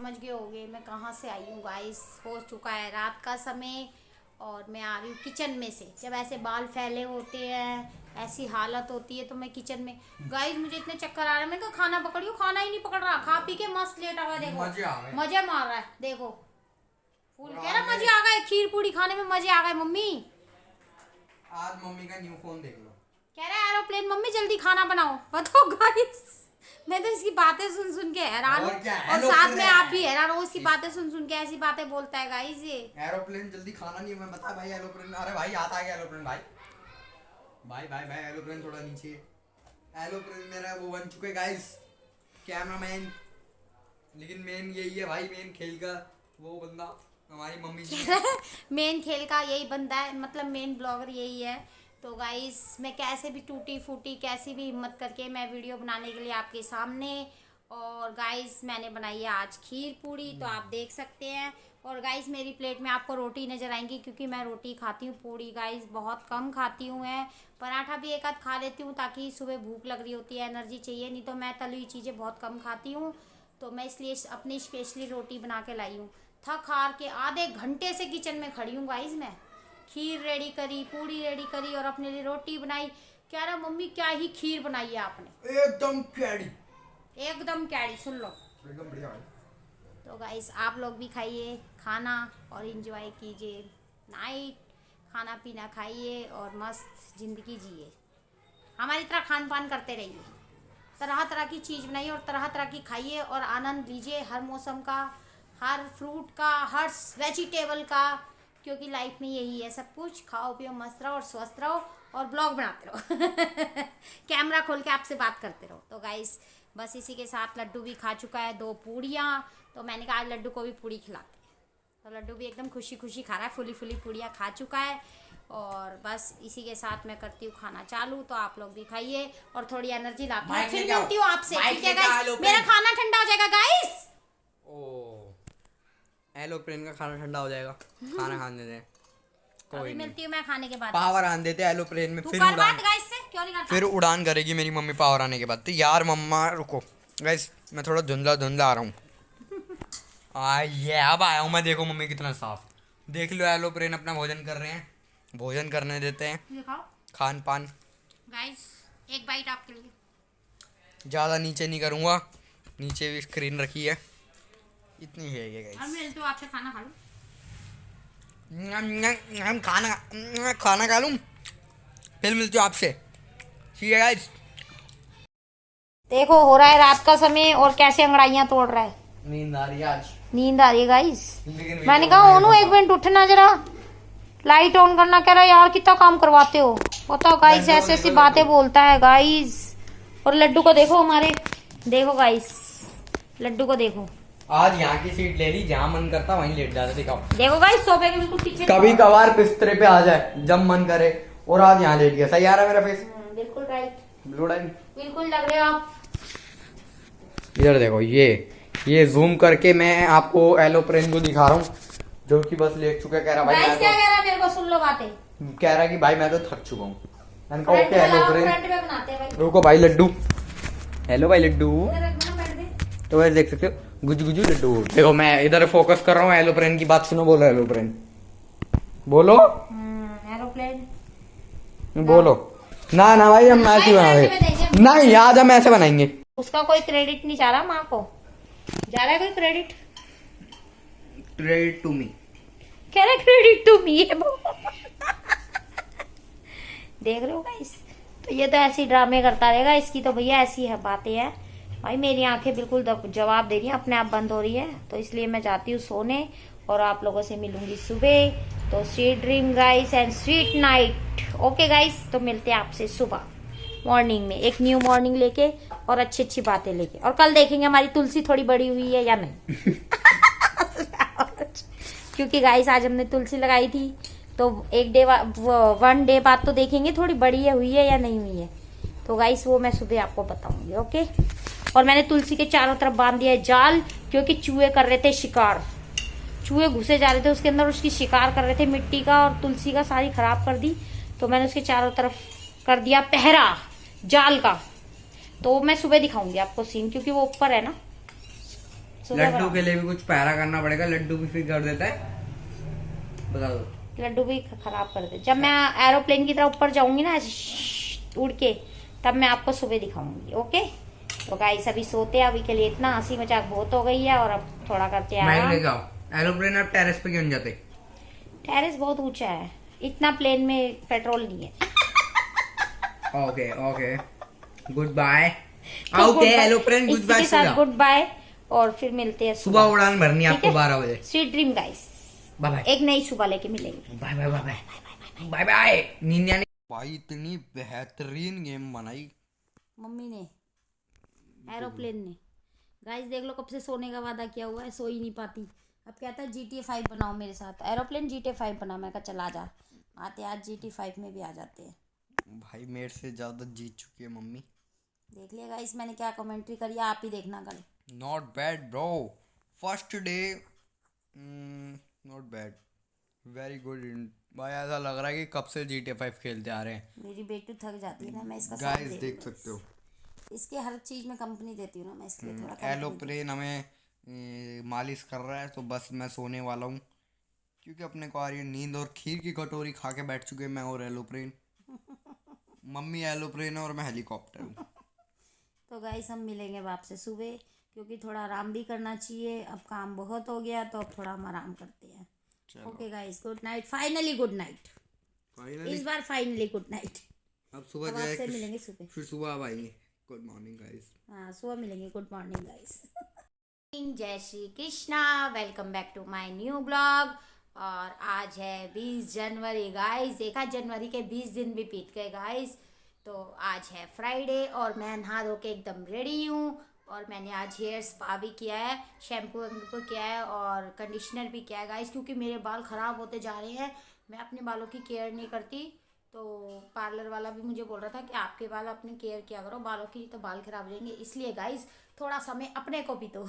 समझ गए होंगे मैं कहाँ से आई हूँ गाइस। हो चुका है रात का समय और मैं आ रही हूँ किचन में से। जब ऐसे बाल फैले होते हैं, ऐसी हालत होती है, तो मैं किचन में। गाइस मुझे इतने चक्कर आ रहे हैं, मैं कहा खाना पकड़ियो, खाना ही नहीं पकड़ रहा। खा पी के मस्त लेटा हुआ, देखो मजे मार रहा है। देखो फूल कह रहा मजे आ गए, खीर पूड़ी खाने में मजे आ गए मम्मी। आज मम्मी का न्यू फोन देख लो। कह रहा है एरोप्लेन मम्मी जल्दी खाना बनाओ। बताओ गाइस, मैं तो इसकी बातें सुन सुन के हैरान हूँ और साथ में आप भी हैरान हो। इसकी बातें सुन सुन के ऐसी बातें बोलता है गाइस ये। एरोप्लेन जल्दी खाना नहीं, मैं बता भाई एरोप्लेन। अरे भाई आता है एरोप्लेन। भाई भाई भाई भाई एरोप्लेन थोड़ा नीचे। एरोप्लेन मेरा वो बन चुके गाइस, कैमरामैन। लेकिन मेन यही है भाई, मेन खेल का वो बंदा हमारी मम्मी जी। मेन खेल का यही बंदा है, मतलब मेन ब्लॉगर यही है। तो गाइस मैं कैसे भी टूटी फूटी, कैसी भी हिम्मत करके मैं वीडियो बनाने के लिए आपके सामने। और गाइस मैंने बनाई है आज खीर पूड़ी, तो आप देख सकते हैं। और गाइस मेरी प्लेट में आपको रोटी नज़र आएंगी, क्योंकि मैं रोटी खाती हूँ, पूड़ी गाइस बहुत कम खाती हूँ मैं। पराठा भी एक आध खा लेती हूँ, ताकि सुबह भूख लग रही होती है, एनर्जी चाहिए। नहीं तो मैं तली हुई चीज़ें बहुत कम खाती हूँ, तो मैं इसलिए अपनी स्पेशली रोटी बना के लाई हूँ। थक हार के आधे घंटे से किचन में खड़ी हूँ गाइस मैं। खीर रेडी करी, पूड़ी रेडी करी और अपने लिए रोटी बनाई। कह रहा मम्मी क्या ही खीर बनाई है आपने, एकदम कैडी, एकदम कैडी। सुन लो एकदम बढ़िया। तो गाइस आप लोग भी खाइए खाना और एंजॉय कीजिए नाइट। खाना पीना खाइए और मस्त ज़िंदगी जिए। हमारी तरह खान पान करते रहिए, तरह तरह की चीज़ बनाइए और तरह तरह की खाइए और आनंद लीजिए हर मौसम का, हर फ्रूट का, हर वेजिटेबल का। क्योंकि लाइफ में यही है, सब कुछ खाओ पियो मस्त रहो और स्वस्थ रहो और ब्लॉग बनाते रहो। कैमरा खोल के आपसे बात करते रहो। तो गाइस बस इसी के साथ लड्डू भी खा चुका है 2 पूड़ियाँ। तो मैंने कहा आज लड्डू को भी पूड़ी खिलाते हैं। तो लड्डू भी एकदम खुशी खुशी खा रहा है, फुली फुली पूड़ियाँ खा चुका है। और बस इसी के साथ मैं करती हूँ खाना चालू। तो आप लोग भी खाइए और थोड़ी एनर्जी लाती हूँ, फिर मिलती हूँ आपसे। ठीक है गाइस, मेरा खाना ठंडा हो जाएगा गाइस। एरोप्लेन का खाना ठंडा हो जाएगा, खाना खाने देते हैं। कोई मिलती हूँ मैं खाने के बाद। पावर आने देते हैं एरोप्लेन में, फिर उड़ान बात गाइस से क्यों नहीं करता? फिर उड़ान करेगी मेरी मम्मी पावर आने के बाद। तो यार मम्मा रुको गाइस, मैं थोड़ा धुंधला धुंधला आ रहा हूँ। ये अब आया हूँ मैं। देखो मम्मी कितना साफ, देख लो एरोप्लेन अपना भोजन कर रहे हैं, भोजन करने देते हैं, खान पान। गाइस एक बाइट आपके लिए। ज़्यादा नीचे नहीं करूँगा, नीचे भी स्क्रीन रखी है, इतनी है ये गाइस। अब मिलते हो आपसे, खाना खा लो। हम खाना खा लूँ, फिर मिलती हूँ आपसे। ठीक है गाइस। देखो हो रहा है रात का समय और कैसे अंगड़ाइयाँ तोड़ रहा है। नींद आ रही है आज, नींद आ रही है गाइस। मैंने कहा ओनू एक मिनट उठना, जरा लाइट ऑन करना। कह रहा है यार कितना काम करवाते हो। बताओ गाइस, ऐसी ऐसी बातें बोलता है गाइस। और लड्डू को देखो हमारे, देखो गाइस लड्डू को देखो। आज यहाँ की सीट ले ली, जहाँ मन करता वहीं लेट जाता। दिखाओ देखो गाइस सोफे के बिल्कुल पीछे। कभी कभार बिस्तर पे आ जाए जब मन करे, और आज यहाँ लेट गया। सही आ रहा है मेरा फेस? बिल्कुल राइट, बिल्कुल लग रहे हो आप। इधर देखो, ये जूम करके मैं आपको एरोप्लेन को दिखा रहा हूँ, जो कि बस लेट चुका। कह रहा भाई गाइस क्या कह रहा है, मेरे को सुन लो बातें। कह रहा कि भाई मैं तो थक चुका हूँ। मैंने कहा ओके एरोप्लेन। फ्रंट में बनाते हैं भाई। रुको भाई लड्डू, हेलो भाई लड्डू। तो वैसे देख सकते हो गुजू गुजू लड्डू। देखो मैं इधर फोकस कर रहा हूँ, एरोप्लेन की बात सुनो। बोलो एरोप्लेन, बोलो एरोप्लेन बोलो। ना ना भाई हम ऐसे बनाएंगे, नहीं आज हम ऐसे बनाएंगे। उसका कोई क्रेडिट नहीं जा रहा, माँ को जा रहा है कोई क्रेडिट। क्रेडिट टू मी, कह रहा क्रेडिट टू मी है। देख रहे हो गाइस, तो ये तो ऐसे ड्रामे करता रहेगा। इसकी तो भैया ऐसी है बातें हैं भाई। मेरी आंखें बिल्कुल जवाब दे रही हैं, अपने आप बंद हो रही है। तो इसलिए मैं जाती हूँ सोने और आप लोगों से मिलूंगी सुबह। तो sweet dream guys and sweet night. Okay guys, तो मिलते हैं आपसे सुबह मॉर्निंग में, एक न्यू मॉर्निंग लेके और अच्छी अच्छी बातें लेके। और कल देखेंगे हमारी तुलसी थोड़ी बड़ी हुई है या नहीं। क्योंकि गाइस आज हमने तुलसी लगाई थी, तो वन डे बाद तो देखेंगे थोड़ी बड़ी है, हुई है या नहीं हुई है। तो गाइस वो मैं सुबह आपको बताऊंगी। ओके, और मैंने तुलसी के चारों तरफ बांध दिया है जाल, क्योंकि चूहे कर रहे थे शिकार। चूहे घुसे जा रहे थे उसके अंदर, उसकी शिकार कर रहे थे मिट्टी का, और तुलसी का सारी खराब कर दी। तो मैंने उसके चारों तरफ कर दिया पहरा जाल का। तो मैं सुबह दिखाऊंगी आपको सीन, क्योंकि वो ऊपर है ना। सुबह लड्डू के लिए भी कुछ पैरा करना पड़ेगा, लड्डू भी फिर कर देता है, बता दो। लड्डू भी खराब कर दे। जब मैं एरोप्लेन की तरह ऊपर जाऊंगी ना उड़ के, तब मैं आपको सुबह दिखाऊंगी। ओके तो गाइस अभी सोते हैं, अभी के लिए इतना, हंसी मजाक बहुत हो गई है और अब थोड़ा करते हैं आराम। एरोप्लेन आप टेरेस पे क्यों नहीं जाते? टेरेस बहुत ऊंचा है, इतना प्लेन में पेट्रोल नहीं है। Okay okay good bye. Okay aeroplane good bye. इसके साथ गुड बाय और फिर मिलते हैं सुबह उड़ान भरनी है आपको 12 बजे। Sweet dream guys, bye bye. एक नई सुबह लेके मिलेंगे। Bye bye bye bye bye bye. नींद भाई इतनी बेहतरीन गेम बनाई मम्मी ने, एरोप्लेन ने। गाइस देख लो कब से सोने का वादा किया हुआ है, सो ही नहीं पाती। अब कहता है GTA 5 बनाओ मेरे साथ, एरोप्लेन GTA 5 बना। मैं कहा चला जा, आते आज GTA 5 में भी आ जाते हैं। भाई मेरे से ज्यादा जीत चुकी है मम्मी। देख लिया गाइस मैंने क्या कमेंट्री करी, आप ही देखना कल। Not bad bro, first day not bad, very good. भाई ऐसा लग रहा है कि कब से GTA 5 खेलते आ रहे हैं। मेरी बेटी थक जाती है ना, मैं इसका गाइस देख सकते हो, इसके हर चीज में कंपनी देती हूँ ना मैं, इसलिए थोड़ा एरोप्लेन हमें मालिश कर रहा है, तो बस मैं सोने वाला हूँ क्योंकि अपने को आ रही है नींद और खीर की कटोरी खा के बैठ चुके हैं मैं और एरोप्लेन। मम्मी एरोप्लेन और मैं हेलीकॉप्टर हूँ। तो गाइस हम मिलेंगे अब आपसे सुबह, क्योंकि थोड़ा आराम भी करना चाहिए, अब काम बहुत हो गया तो अब थोड़ा हम आराम करते हैं। Okay guys good night, finally good night, इस बार फाइनली गुड नाइट। अब सुबह अब आपसे मिलेंगे सुबह, फिर सुबह अब आएंगे। Good morning guys. हाँ सुबह मिलेंगे, good morning guys. Jai Shri Krishna, welcome back to my new blog. और आज है 20 जनवरी गाइस, देखा जनवरी के 20 दिन भी बीत गए गाइस। तो आज है फ्राइडे और मैं नहा धो के एकदम रेडी हूँ, और मैंने आज हेयर स्पा भी किया है, शैम्पू वैम्पू किया है और कंडीशनर भी किया है गाइस, क्योंकि मेरे बाल ख़राब होते जा रहे हैं। मैं अपने बालों की केयर नहीं करती, तो पार्लर वाला भी मुझे बोल रहा था कि आपके बाल अपनी केयर किया करो, बालों की तो बाल खराब रहेंगे, इसलिए गाइस थोड़ा समय अपने को भी दो।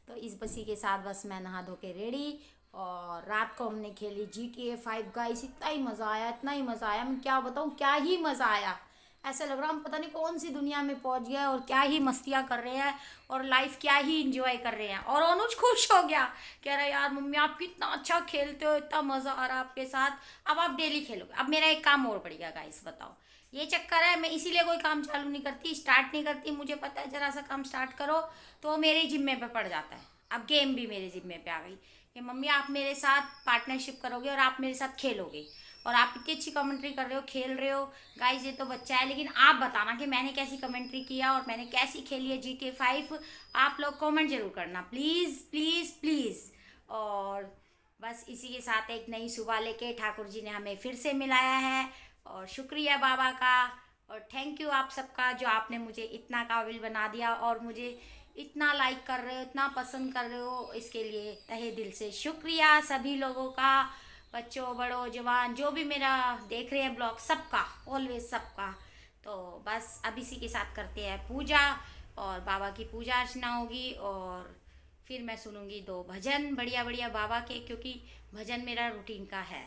तो इस बसी के साथ बस मैं नहा धो के रेडी, और रात को हमने खेली GTA 5 गाइस। इतना ही मज़ा आया, इतना ही मज़ा आया, मैं क्या बताऊँ, क्या ही मज़ा आया। ऐसा लग रहा हम पता नहीं कौन सी दुनिया में पहुंच गए और क्या ही मस्तियाँ कर रहे हैं और लाइफ क्या ही इंजॉय कर रहे हैं। और अनुज खुश हो गया, कह रहा यार मम्मी आप कितना अच्छा खेलते हो, इतना मज़ा आ रहा है आपके साथ, अब आप डेली खेलोगे। अब मेरा एक काम और पड़ेगा गाइस, बताओ ये चक्कर है, मैं इसीलिए कोई काम चालू नहीं करती, स्टार्ट नहीं करती। मुझे पता है जरा सा काम स्टार्ट करो तो मेरे जिम्मे पे पड़ जाता है। अब गेम भी मेरे जिम्मे पे आ गई कि मम्मी आप मेरे साथ पार्टनरशिप करोगे और आप मेरे साथ खेलोगे, और आप इतनी अच्छी कमेंट्री कर रहे हो, खेल रहे हो गाइस। ये तो बच्चा है, लेकिन आप बताना कि मैंने कैसी कमेंट्री किया और मैंने कैसी खेली है GTA 5। आप लोग कमेंट जरूर करना प्लीज़ प्लीज़ प्लीज़। और बस इसी के साथ एक नई सुबह लेके ठाकुर जी ने हमें फिर से मिलाया है, और शुक्रिया बाबा का, और थैंक यू आप सबका जो आपने मुझे इतना काबिल बना दिया और मुझे इतना लाइक कर रहे हो, इतना पसंद कर रहे हो, इसके लिए तहे दिल से शुक्रिया सभी लोगों का, बच्चों बड़ों जवान जो भी मेरा देख रहे हैं ब्लॉग, सबका ऑलवेज सबका। तो बस अब इसी के साथ करते हैं पूजा, और बाबा की पूजा अर्चना होगी, और फिर मैं सुनूंगी 2 भजन बढ़िया बढ़िया बाबा के, क्योंकि भजन मेरा रूटीन का है,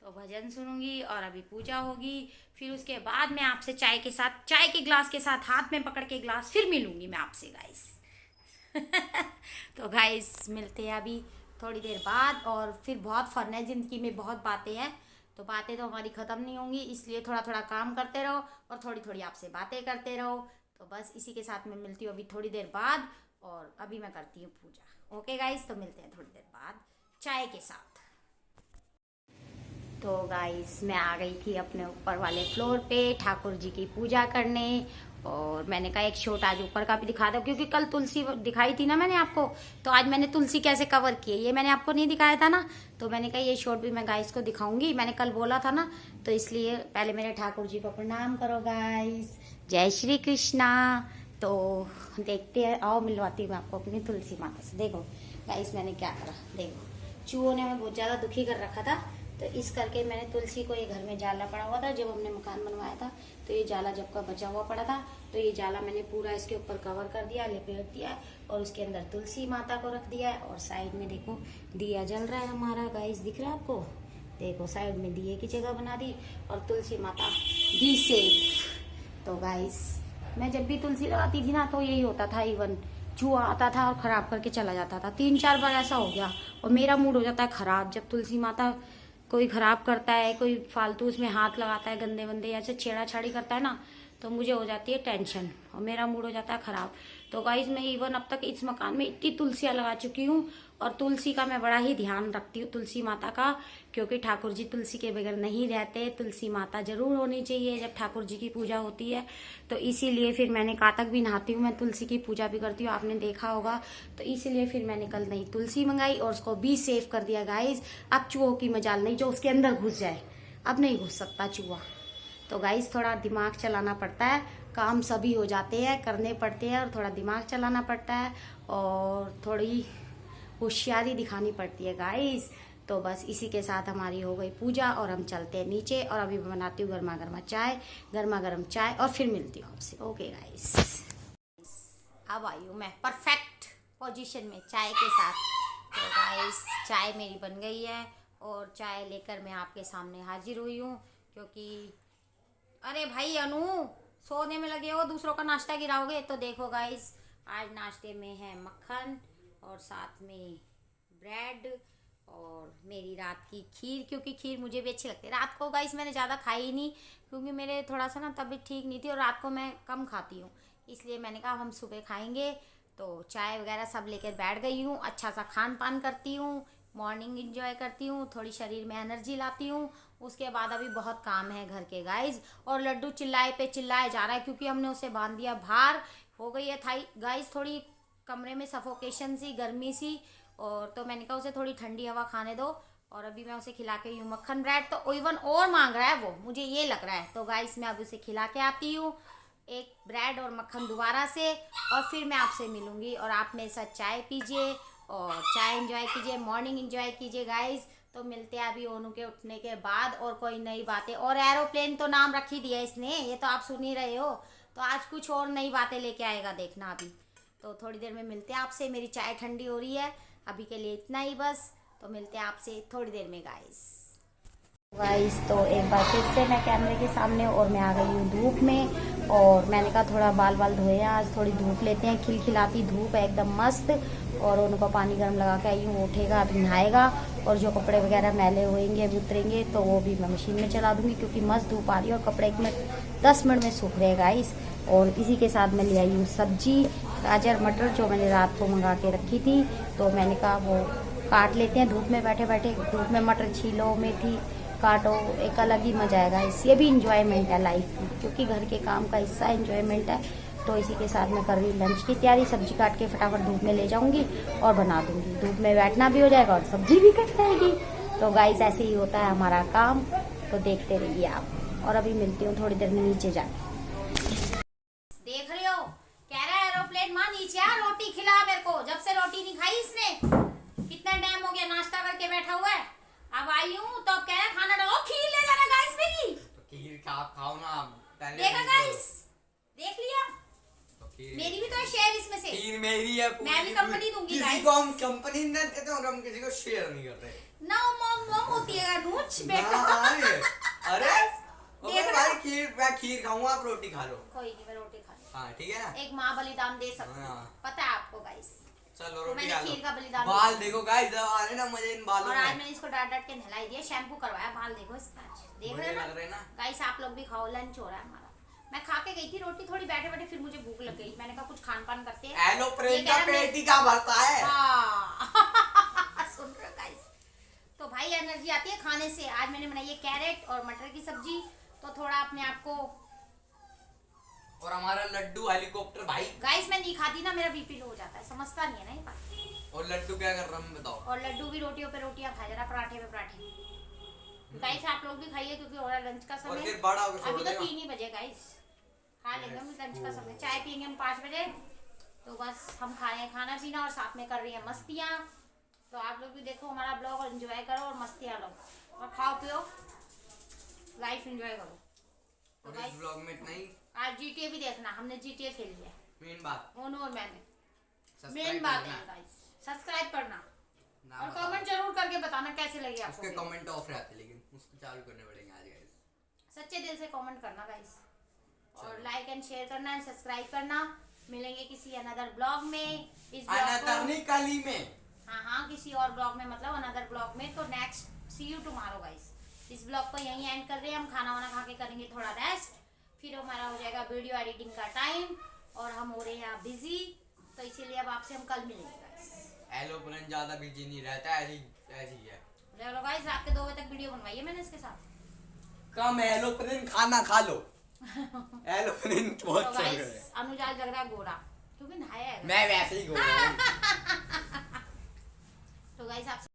तो भजन सुनूंगी और अभी पूजा होगी। फिर उसके बाद मैं आपसे चाय के साथ, चाय के ग्लास के साथ हाथ में पकड़ के ग्लास फिर मिलूंगी मैं आपसे गाइस। तो गाइस मिलते हैं अभी थोड़ी देर बाद, और फिर बहुत फन है ज़िंदगी में, बहुत बातें हैं, तो बातें तो हमारी ख़त्म नहीं होंगी, इसलिए थोड़ा थोड़ा काम करते रहो और थोड़ी थोड़ी आपसे बातें करते रहो। तो बस इसी के साथ मैं मिलती हूँ अभी थोड़ी देर बाद, और अभी मैं करती हूँ पूजा। ओके गाइस, तो मिलते हैं थोड़ी देर बाद चाय के साथ। तो गाइस मैं आ गई थी अपने ऊपर वाले फ्लोर पे ठाकुर जी की पूजा करने, और मैंने कहा एक शॉट आज ऊपर का भी दिखा दो, क्योंकि कल तुलसी दिखाई थी ना मैंने आपको, तो आज मैंने तुलसी कैसे कवर की है ये मैंने आपको नहीं दिखाया था ना, तो मैंने कहा ये शॉट भी मैं गाइस को दिखाऊंगी, मैंने कल बोला था ना, तो इसलिए पहले मेरे ठाकुर जी को प्रणाम करो गाइस, जय श्री कृष्णा। तो देखते हैं, आओ मिलवाती हूँ मैं आपको अपनी तुलसी माता से। देखो गाइस मैंने क्या करा, देखो चूहों ने हमें बहुत ज़्यादा दुखी कर रखा था, तो इस करके मैंने तुलसी को, ये घर में जाला पड़ा हुआ था जब हमने मकान बनवाया था, तो ये जाला जब का बचा हुआ पड़ा था, तो ये जाला मैंने पूरा इसके ऊपर कवर कर दिया, लपेट दिया, और उसके अंदर तुलसी माता को रख दिया है, और साइड में देखो दिया जल रहा है हमारा गाइस, दिख रहा है आपको, देखो साइड में दिए की जगह बना दी, और तुलसी माता बी सेफ। तो गाइस मैं जब भी तुलसी लगाती थी ना तो यही होता था, इवन चूहा आता था और ख़राब करके चला जाता था। 3-4 बार ऐसा हो गया और मेरा मूड हो जाता है ख़राब जब तुलसी माता कोई ख़राब करता है, कोई फालतू उसमें हाथ लगाता है, गंदे वंदे ऐसे छेड़ा-छाड़ी करता है ना, तो मुझे हो जाती है टेंशन और मेरा मूड हो जाता है ख़राब। तो गाइस मैं इवन अब तक इस मकान में इतनी तुलसियाँ लगा चुकी हूँ और तुलसी का मैं बड़ा ही ध्यान रखती हूँ, तुलसी माता का, क्योंकि ठाकुर जी तुलसी के बगैर नहीं रहते। तुलसी माता जरूर होनी चाहिए जब ठाकुर जी की पूजा होती है। तो इसीलिए फिर मैंने कातक भी नहाती हूँ, मैं तुलसी की पूजा भी करती हूँ, आपने देखा होगा। तो इसीलिए फिर मैंने कल नई तुलसी मंगाई और उसको भी सेव कर दिया गाइज। अब चूहों की मजाल नहीं जो उसके अंदर घुस जाए, अब नहीं घुस सकता चूहा। तो गाइज थोड़ा दिमाग चलाना पड़ता है, काम सभी हो जाते हैं, करने पड़ते हैं और थोड़ा दिमाग चलाना पड़ता है और थोड़ी होशियारी दिखानी पड़ती है गाइज। तो बस इसी के साथ हमारी हो गई पूजा और हम चलते हैं नीचे और अभी मैं बनाती हूँ गर्मा गर्म चाय और फिर मिलती हूँ आपसे। ओके गाइज, अब आई हूँ मैं परफेक्ट पोजीशन में चाय के साथ। तो गाइज चाय मेरी बन गई है और चाय लेकर मैं आपके सामने हाजिर हुई हूँ, क्योंकि अरे भाई अनु, सोने में लगे हो, दूसरों का नाश्ता गिराओगे। तो देखो गाइस, आज नाश्ते में है मक्खन और साथ में ब्रेड और मेरी रात की खीर, क्योंकि खीर मुझे भी अच्छी लगती है। रात को गाइस मैंने ज़्यादा खाई ही नहीं, क्योंकि मेरे थोड़ा सा ना तबीयत ठीक नहीं थी और रात को मैं कम खाती हूँ, इसलिए मैंने कहा हम सुबह खाएंगे। तो चाय वगैरह सब लेकर बैठ गई हूँ, अच्छा सा खान पान करती हूँ, मॉर्निंग इंजॉय करती हूँ, थोड़ी शरीर में एनर्जी लाती हूँ। उसके बाद अभी बहुत काम है घर के गाइज। और लड्डू चिल्लाए पे चिल्लाए जा रहा है, क्योंकि हमने उसे बांध दिया बाहर। हो गई है थाई गाइज थोड़ी कमरे में सफोकेशन सी, गर्मी सी, और तो मैंने कहा उसे थोड़ी ठंडी हवा खाने दो। और अभी मैं उसे खिला के यूँ मक्खन ब्रेड तो इवन और मांग रहा है वो, मुझे ये लग रहा है। तो गाइस मैं अभी उसे खिला के आती हूँ एक ब्रेड और मक्खन दोबारा से, और फिर मैं आपसे मिलूंगी। और आप मेरे साथ चाय पीजिए और चाय एंजॉय कीजिए, मॉर्निंग एंजॉय कीजिए गाइस। तो मिलते हैं अभी ओनू के उठने के बाद और कोई नई बातें। और एरोप्लेन तो नाम रख ही दिया इसने, ये तो आप सुन ही रहे हो। तो आज कुछ और नई बातें लेके आएगा, देखना अभी। तो थोड़ी देर में मिलते हैं आपसे, मेरी चाय ठंडी हो रही है। अभी के लिए इतना ही बस, तो मिलते हैं आपसे थोड़ी देर में गाइस। तो एक बार फिर से मैं कैमरे के सामने और मैं आ गई हूँ धूप में। और मैंने कहा थोड़ा बाल धोए, आज थोड़ी धूप लेते हैं, खिलखिलाती धूप है एकदम मस्त। और उनको पानी गर्म लगा के आई हूँ, उठेगा अभी नहाएगा और जो कपड़े वगैरह मैले होएंगे अभी उतरेंगे तो वो भी मैं मशीन में चला दूँगी, क्योंकि मस्त धूप आ रही है और कपड़े 10 मिनट में सूख रहे गाइस। और इसी के साथ मैं ले आई हूँ सब्जी, गाजर मटर जो मैंने रात को मंगा के रखी थी। तो मैंने कहा वो काट लेते हैं धूप में बैठे बैठे। धूप में मटर छीलो, मेथी काटो, एक अलग ही मजा आएगा। ये भी इंजॉयमेंट है लाइफ की, क्योंकि घर के काम का हिस्सा इंजॉयमेंट है। तो इसी के साथ मैं कर रही लंच की तैयारी। सब्जी काट के फटाफट धूप में ले जाऊंगी और बना दूंगी। धूप में बैठना भी हो जाएगा और सब्जी भी कट जाएगी। तो गाइस ऐसे ही होता है हमारा काम, तो देखते रहिए आप। और अभी मिलती हूँ थोड़ी देर में नीचे जाके। देख रहे हो, कह रहा है एरोप्लेन माँ नीचे आ, रोटी खिला मेरे को। जब से रोटी नहीं खाई इसने, कितना टाइम हो गया नाश्ता करके बैठा हुआ है। अब आई हूँ तो अब कह रहा है खाना डालो। खीर ले जाना गाइस मेरी, तो खीर खाओ ना पहले। देखा गाइस, देख लिया। तो मेरी भी तो शेयर इसमें से। खीर मेरी है, मैं भी कंपनी दूंगी गाइस। किसी को हम कंपनी नहीं देते और हम किसी को शेयर नहीं करते। ना मॉम होती है नूच बेटा। अरे ओके भाई, खीर खाऊंगा, आप रोटी खा लो। कोई नहीं, मैं रोटी खा लूं। हाँ ठीक है ना, एक माँ बलिदान दे सकती है, पता है आपको गाइस। चलो तो रोटी मैंने खा लो। खीर का बलिदान बाल देखो गाइस, आ रहे ना मजे इन बालों और में। आज मैंने इसको डांट के नहलाई दिया, शैम्पू करवाया, बाल देखो इसका। देख रहे हैं ना गाइस, आप लोग भी खाओ, लंच हो रहा है हमारा। मैं खा के गई थी रोटी थोड़ी बैठे बैठे, फिर मुझे भूख लग गई। मैंने कहा कुछ खान पान करते हैं। एलोप्रेन का पेट ही का भरता है। सुन रहे हो गाइस, तो भाई एनर्जी आती है खाने से। आज मैंने बनाई है कैरेट और मटर की सब्जी, तो थोड़ा अपने आप को। और हमारा लड्डू हेलीकॉप्टर भाई गाइस मैं नहीं खाती ना, मेरा बीपी लो हो जाता है, समझता नहीं है ना ये बात। और लड्डू क्या कर रहा हूँ बताओ। और लड्डू भी रोटियों पे रोटियां खा जरा, पराठे पे पराठे। गाइस आप लोग भी खाइए, क्योंकि हो रहा है लंच का समय। और फिर बड़ा होकर अभी तो 3 ही बजे गाइस, खा लेंगे हम लंच का समय। चाय पियेंगे हम 5 बजे। तो बस हम खा रहे हैं खाना पीना और साथ में कर रही हैं मस्तियाँ। तो आप लोग भी देखो हमारा ब्लॉग और एंजॉय करो और मस्तियाँ लो और खाओ पियो, लाइफ एंजॉय करो। तो गाइस ब्लॉग में इतना ही। आज GTA भी देखना, हमने GTA खेल लिया। मेन बात ओनू और मैंने, मेन बात है गाइस, सब्सक्राइब करना और कमेंट जरूर करके बताना कैसे लगे आपको। उसके कमेंट ऑफ रहते, लेकिन उसको चालू करने पड़ेंगे आज गाइस। सच्चे दिल से कमेंट करना गाइस, और लाइक एंड शेयर करना एंड सब्सक्राइब करना। मिलेंगे किसी अनदर ब्लॉग में। इस ब्लॉग अनदर नहीं कली में, हाँ किसी और ब्लॉग में, मतलब अनदर ब्लॉग में। तो next see you tomorrow guys. इस ब्लॉग को यहीं एंड कर रहे हैं। हम खाना वाना खा के करेंगे थोड़ा रेस्ट, फिर हमारा हो जाएगा वीडियो एडिटिंग का टाइम, और हम हो रहे हैं बिजी, तो इसीलिए अब आपसे हम कल मिलेंगे गाइस। एलोप्रेन ज्यादा बिजी नहीं रहता, ऐसी है। चलो गाइस, रात के 2 बजे तक वीडियो बनवाई है मैंने इसके साथ। कम एलोप्रेन खाना खा लो। एलोप्रेन बहुत तो चल रहा है। गाइस अनुज आज लग रहा है गोरा, क्योंकि नहाया है। मैं वैसे ही गोरा हूं। तो गाइस आप